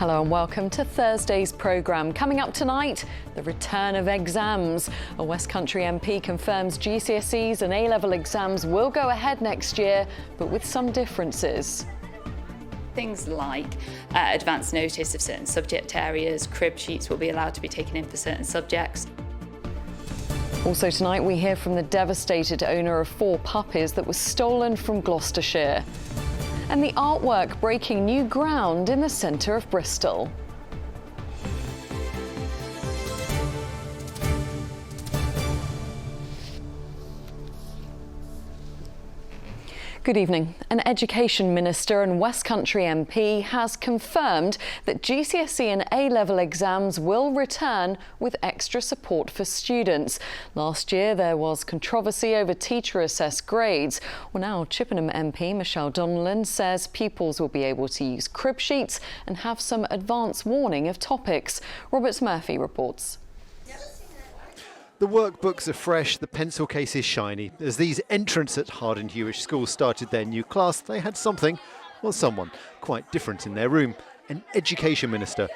Hello and welcome to Thursday's programme. Coming up tonight, the return of exams. A West Country MP confirms GCSEs and A-level exams will go ahead next year, but with some differences. Things like advance notice of certain subject areas, crib sheets will be allowed to be taken in for certain subjects. Also tonight, we hear from the devastated owner of 4 puppies that was stolen from Gloucestershire. And the artwork breaking new ground in the centre of Bristol. Good evening. An Education Minister and West Country MP has confirmed that GCSE and A-level exams will return with extra support for students. Last year there was controversy over teacher-assessed grades. Well, now Chippenham MP Michelle Donnellan says pupils will be able to use crib sheets and have some advance warning of topics. Robert Murphy reports. The workbooks are fresh, the pencil case is shiny. As these entrants at Harden Hewish School started their new class, they had something, well, someone quite different in their room, an Education Minister.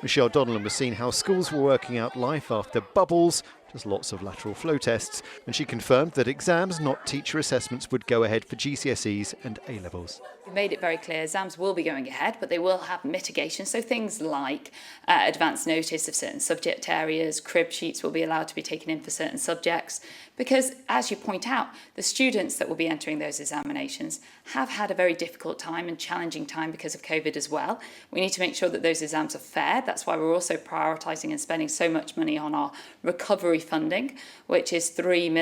Michelle Donnellan was seeing how schools were working out life after bubbles, just lots of lateral flow tests, and she confirmed that exams, not teacher assessments, would go ahead for GCSEs and A-levels. We made it very clear exams will be going ahead, but they will have mitigation. So things like advance notice of certain subject areas, crib sheets will be allowed to be taken in for certain subjects. Because, as you point out, the students that will be entering those examinations have had a very difficult time and challenging time because of COVID as well. We need to make sure that those exams are fair. That's why we're also prioritising and spending so much money on our recovery funding, which is £3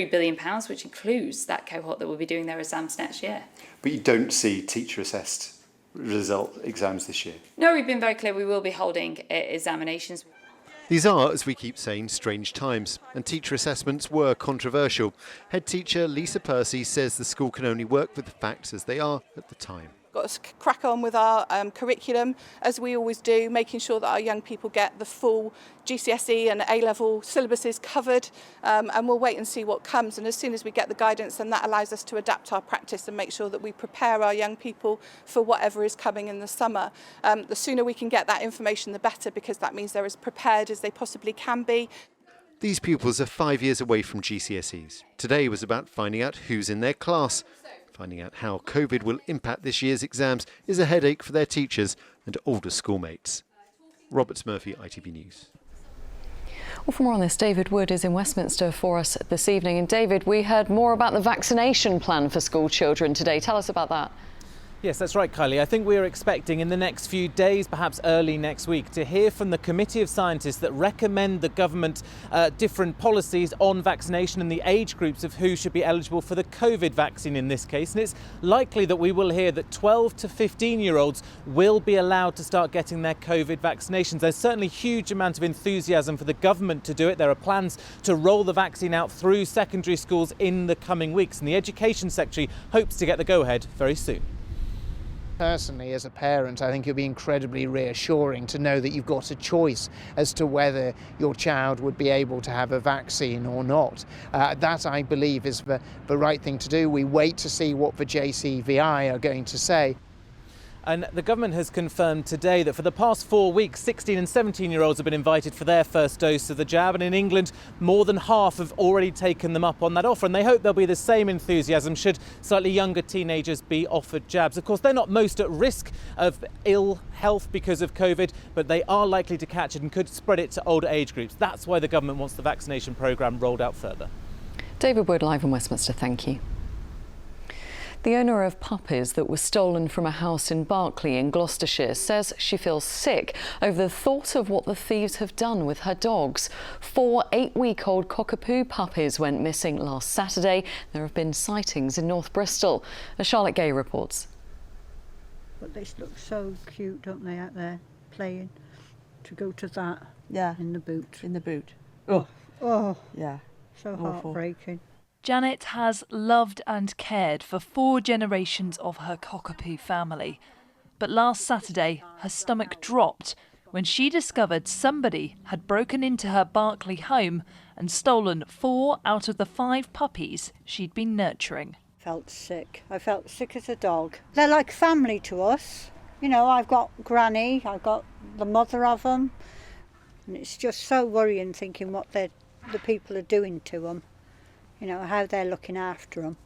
billion, which includes that cohort that will be doing their exams next year. But you don't see teacher-assessed result exams this year? No, we've been very clear we will be holding examinations. These are, as we keep saying, strange times, and teacher assessments were controversial. Head teacher Lisa Percy says the school can only work with the facts as they are at the time. Got to crack on with our curriculum, as we always do, making sure that our young people get the full GCSE and A-level syllabuses covered, and we'll wait and see what comes. And as soon as we get the guidance, then that allows us to adapt our practice and make sure that we prepare our young people for whatever is coming in the summer. The sooner we can get that information, the better, because that means they're as prepared as they possibly can be. These pupils are 5 years away from GCSEs. Today was about finding out who's in their class. Finding out how COVID will impact this year's exams is a headache for their teachers and older schoolmates. Robert Murphy, ITV News. Well, for more on this, David Wood is in Westminster for us this evening. And David, we heard more about the vaccination plan for school children today. Tell us about that. Yes, that's right, Kylie. I think we are expecting in the next few days, perhaps early next week, to hear from the committee of scientists that recommend the government different policies on vaccination and the age groups of who should be eligible for the COVID vaccine in this case. And it's likely that we will hear that 12 to 15-year-olds will be allowed to start getting their COVID vaccinations. There's certainly a huge amount of enthusiasm for the government to do it. There are plans to roll the vaccine out through secondary schools in the coming weeks, and the Education Secretary hopes to get the go-ahead very soon. Personally, as a parent, I think it'll be incredibly reassuring to know that you've got a choice as to whether your child would be able to have a vaccine or not. That, I believe, is the right thing to do. We wait to see what the JCVI are going to say. And the government has confirmed today that for the past 4 weeks, 16 and 17-year-olds have been invited for their first dose of the jab. And in England, more than half have already taken them up on that offer. And they hope there'll be the same enthusiasm should slightly younger teenagers be offered jabs. Of course, they're not most at risk of ill health because of COVID, but they are likely to catch it and could spread it to older age groups. That's why the government wants the vaccination programme rolled out further. David Wood, live in Westminster. Thank you. The owner of Puppies that was stolen from a house in Berkeley in Gloucestershire says she feels sick over the thought of what the thieves have done with her dogs. 4 8-week-old cockapoo puppies went missing last Saturday. There have been sightings in North Bristol. As Charlotte Gay reports. But they look so cute, don't they, out there playing? To go to that, in the boot. In the boot. Oh, yeah. So awful. Heartbreaking. Janet has loved and cared for 4 generations of her cockapoo family. But last Saturday, her stomach dropped when she discovered somebody had broken into her Berkeley home and stolen 4 out of the 5 puppies she'd been nurturing. Felt sick. I felt sick as a dog. They're like family to us. You know, I've got Granny, I've got the mother of them, and it's just so worrying thinking what the people are doing to them, you know, how they're looking after them.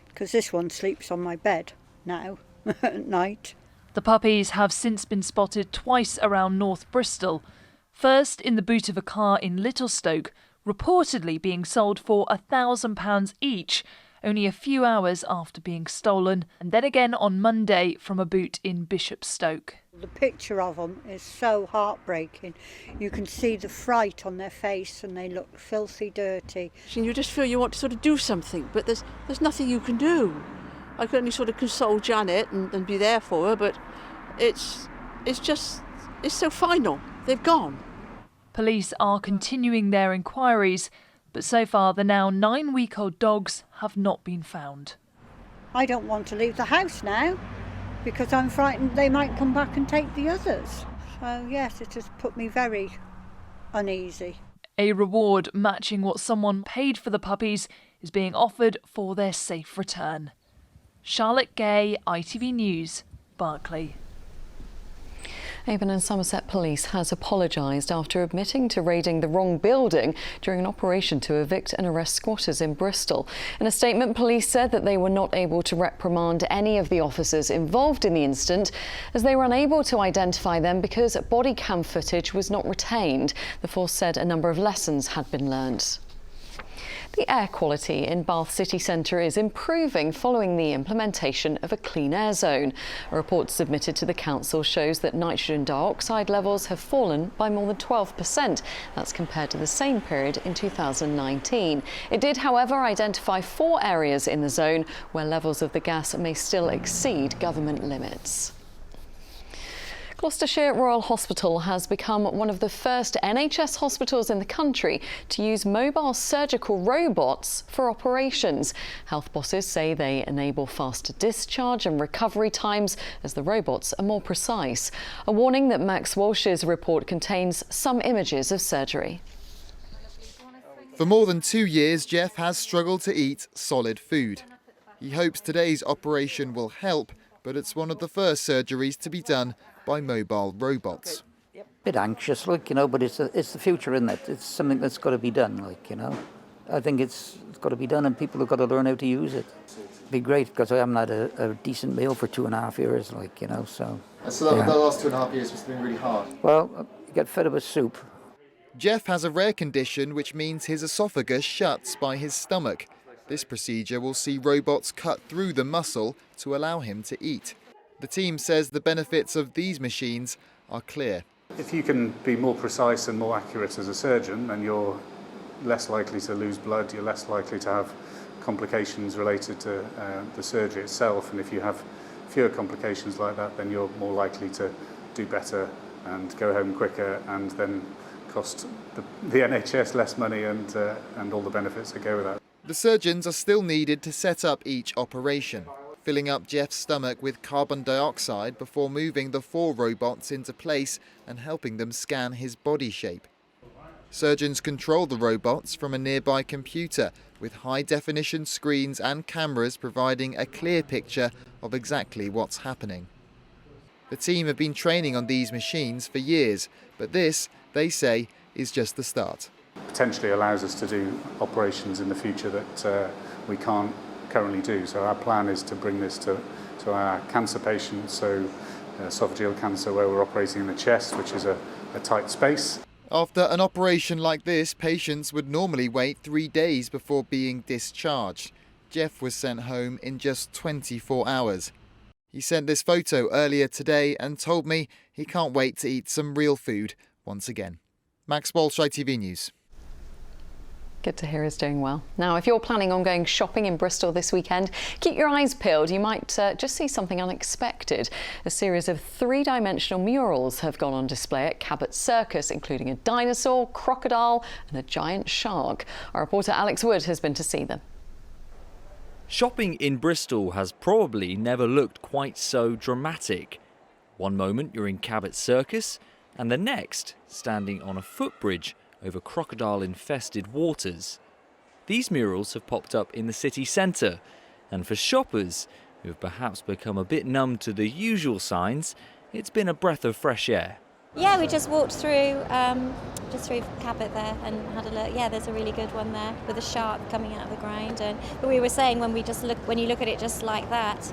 Because this one sleeps on my bed now at night. The puppies have since been spotted twice around North Bristol. First in the boot of a car in Littlestoke, reportedly being sold for £1,000 each, only a few hours after being stolen, and then again on Monday from a boot in Bishopstoke. The picture of them is so heartbreaking. You can see the fright on their face and they look filthy dirty. And you just feel you want to sort of do something, but there's nothing you can do. I can only sort of console Janet and be there for her, but it's so final. They've gone. Police are continuing their inquiries, but so far the now 9-week-old dogs have not been found. I don't want to leave the house now because I'm frightened they might come back and take the others. So yes, it has put me very uneasy. A reward matching what someone paid for the puppies is being offered for their safe return. Charlotte Gay, ITV News, Berkeley. Avon and Somerset Police has apologised after admitting to raiding the wrong building during an operation to evict and arrest squatters in Bristol. In a statement, police said that they were not able to reprimand any of the officers involved in the incident as they were unable to identify them because body cam footage was not retained. The force said a number of lessons had been learned. The air quality in Bath city centre is improving following the implementation of a clean air zone. A report submitted to the council shows that nitrogen dioxide levels have fallen by more than 12%. That's compared to the same period in 2019. It did, however, identify 4 areas in the zone where levels of the gas may still exceed government limits. Gloucestershire Royal Hospital has become one of the first NHS hospitals in the country to use mobile surgical robots for operations. Health bosses say they enable faster discharge and recovery times as the robots are more precise. A warning that Max Walsh's report contains some images of surgery. For more than 2 years, Jeff has struggled to eat solid food. He hopes today's operation will help, but it's one of the first surgeries to be done by mobile robots. Bit anxious, like, you know, but it's the future, isn't it? It's something that's got to be done, like, you know. I think it's got to be done and people have got to learn how to use it. It'd be great because I haven't had a decent meal for 2.5 years, like, you know, so... So the last 2.5 years must have been really hard? Well, you get fed up with soup. Jeff has a rare condition which means his esophagus shuts by his stomach. This procedure will see robots cut through the muscle to allow him to eat. The team says the benefits of these machines are clear. If you can be more precise and more accurate as a surgeon, then you're less likely to lose blood, you're less likely to have complications related to the surgery itself, and if you have fewer complications like that, then you're more likely to do better and go home quicker and then cost the NHS less money and all the benefits that go with that. The surgeons are still needed to set up each operation, filling up Jeff's stomach with carbon dioxide before moving the 4 robots into place and helping them scan his body shape. Surgeons control the robots from a nearby computer with high-definition screens and cameras providing a clear picture of exactly what's happening. The team have been training on these machines for years, but this, they say, is just the start. Potentially allows us to do operations in the future that we can't currently do. So our plan is to bring this to our cancer patients, so esophageal cancer where we're operating in the chest, which is a tight space. After an operation like this, patients would normally wait 3 days before being discharged. Jeff was sent home in just 24 hours. He sent this photo earlier today and told me he can't wait to eat some real food once again. Max Walsh, ITV News. Good to hear he's doing well. Now, if you're planning on going shopping in Bristol this weekend, keep your eyes peeled. You might just see something unexpected. A series of 3-dimensional murals have gone on display at Cabot Circus, including a dinosaur, crocodile and a giant shark. Our reporter Alex Wood has been to see them. Shopping in Bristol has probably never looked quite so dramatic. One moment you're in Cabot Circus, and the next standing on a footbridge over crocodile-infested waters. These murals have popped up in the city centre, and for shoppers, who have perhaps become a bit numb to the usual signs, it's been a breath of fresh air. Yeah, we just walked through Cabot there and had a look. Yeah, there's a really good one there with a shark coming out of the ground. But we were saying when you look at it just like that,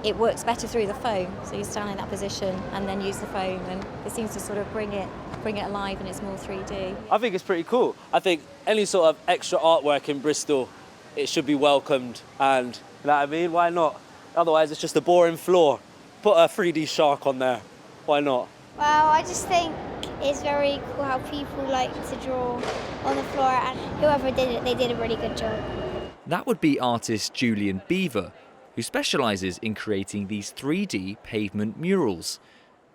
it works better through the foam. So you stand in that position and then use the foam, and it seems to sort of bring it alive, and it's more 3D. I think it's pretty cool. I think any sort of extra artwork in Bristol, it should be welcomed, and you know what I mean? Why not? Otherwise, it's just a boring floor. Put a 3D shark on there. Why not? Well, I just think it's very cool how people like to draw on the floor, and whoever did it, they did a really good job. That would be artist Julian Beaver, who specialises in creating these 3D pavement murals.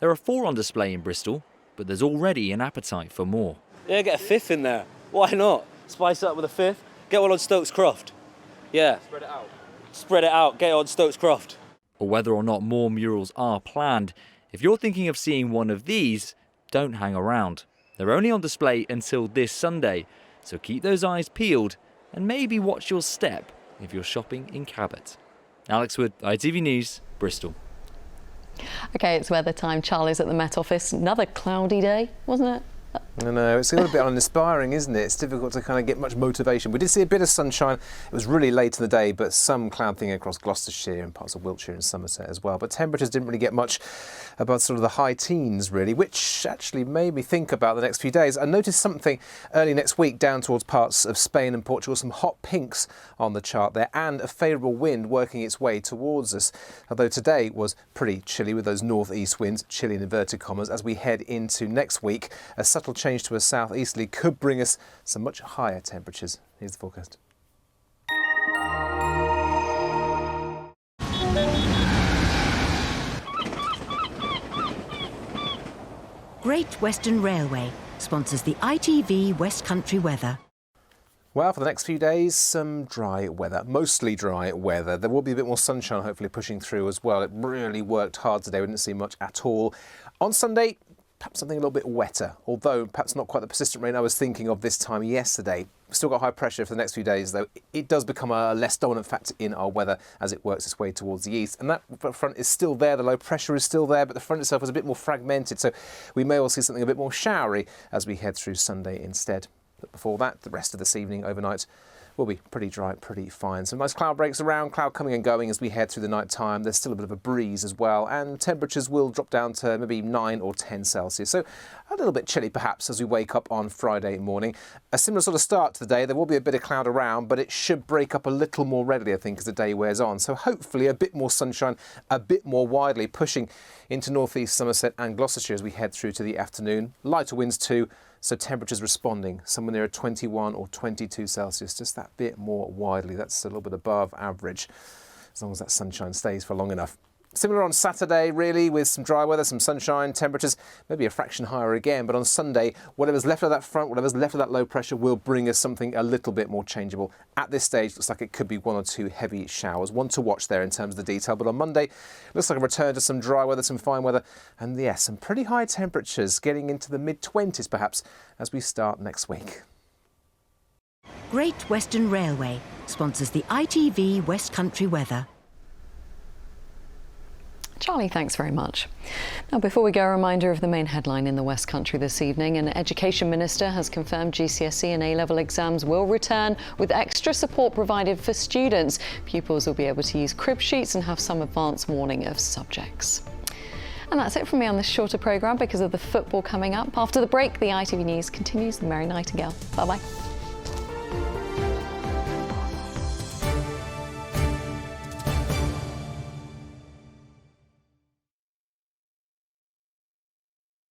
There are 4 on display in Bristol, but there's already an appetite for more. Yeah, get a 5th in there. Why not? Spice it up with a 5th. Get one on Stokes Croft. Yeah. Spread it out. Spread it out. Get it on Stokes Croft. Or whether or not more murals are planned, if you're thinking of seeing one of these, don't hang around. They're only on display until this Sunday, so keep those eyes peeled and maybe watch your step if you're shopping in Cabot. Alex Wood, ITV News, Bristol. OK, it's weather time. Charlie's at the Met Office. Another cloudy day, wasn't it? I know, it's a little bit uninspiring, isn't it? It's difficult to kind of get much motivation. We did see a bit of sunshine. It was really late in the day, but some cloud thing across Gloucestershire and parts of Wiltshire and Somerset as well. But temperatures didn't really get much above sort of the high teens, really, which actually made me think about the next few days. I noticed something early next week down towards parts of Spain and Portugal, some hot pinks on the chart there, and a favourable wind working its way towards us. Although today was pretty chilly with those northeast winds, chilly in inverted commas, as we head into next week. A subtle change to a southeasterly could bring us some much higher temperatures. Here's the forecast. Great Western Railway sponsors the ITV West Country weather. Well, for the next few days, some dry weather, mostly dry weather. There will be a bit more sunshine hopefully pushing through as well. It really worked hard today. We didn't see much at all. On Sunday, perhaps something a little bit wetter, although perhaps not quite the persistent rain I was thinking of this time yesterday. We've still got high pressure for the next few days, though. It does become a less dominant factor in our weather as it works its way towards the east. And that front is still there, the low pressure is still there, but the front itself is a bit more fragmented. So we may well see something a bit more showery as we head through Sunday insteed. But before that, the rest of this evening, overnight, will be pretty dry, pretty fine. Some nice cloud breaks around, cloud coming and going as we head through the night time. There's still a bit of a breeze as well, and temperatures will drop down to maybe 9 or 10 Celsius. So a little bit chilly perhaps as we wake up on Friday morning. A similar sort of start to the day. There will be a bit of cloud around, but it should break up a little more readily, I think, as the day wears on. So hopefully a bit more sunshine, a bit more widely, pushing into northeast Somerset and Gloucestershire as we head through to the afternoon. Lighter winds too. So temperatures responding, somewhere near 21 or 22 Celsius, just that bit more widely. That's a little bit above average, as long as that sunshine stays for long enough. Similar on Saturday, really, with some dry weather, some sunshine, temperatures maybe a fraction higher again. But on Sunday, whatever's left of that front, whatever's left of that low pressure will bring us something a little bit more changeable. At this stage, looks like it could be 1 or 2 heavy showers. One to watch there in terms of the detail. But on Monday, looks like a return to some dry weather, some fine weather. And yes, some pretty high temperatures, getting into the mid-20s perhaps, as we start next week. Great Western Railway sponsors the ITV West Country weather. Charlie, thanks very much. Now, before we go, a reminder of the main headline in the West Country this evening. An Education Minister has confirmed GCSE and A-level exams will return with extra support provided for students. Pupils will be able to use crib sheets and have some advance warning of subjects. And that's it from me on this shorter programme because of the football coming up. After the break, the ITV News continues. The Mary Nightingale. Bye-bye.